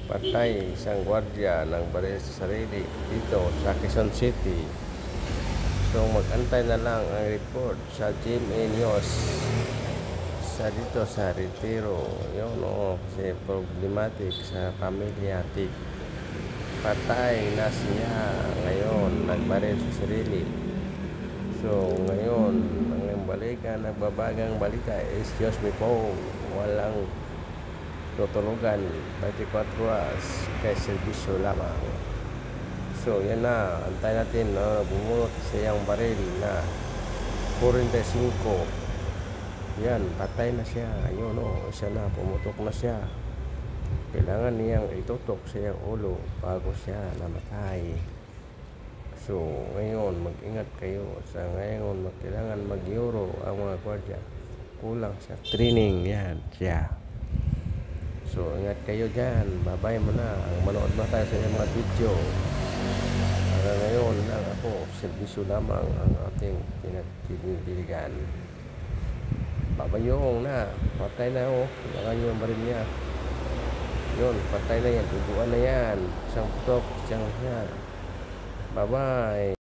Patay isang gwardiya ng baril sa sarili dito sa Quezon City. So mag-antay na lang ang report sa GMA News sa dito sa Retiro. Yun kasi problematic sa pamilya. Patay na siya ngayon, nagbaril sa sarili. So ngayon ang balikan, nagbabagang balita is Diyos me po, walang tutulugan 24 oras kay serbisyo lamang. So yan na, antay natin bumunot siyang baril na 45. Yan, patay na siya. Ayun isa na, pumutok na siya. Kailangan niyang itutok sa iyang ulo bago siya namatay. So ngayon mag-ingat kayo. Sa ngayon kailangan mag-euro ang mga gwardiya. Kulang sa training yan siya. So ingat kayo dyan. Babay mo na. Manood na tayo sa iyong mga video. Para ngayon lang ako, serbisyo lamang ang ating pinagdiligan. Babayong na. Patay na kailangan nyo ang baril niya. Yun, patay na yan. Duguan na yan. Isang putok. Isang yan. Bye-bye.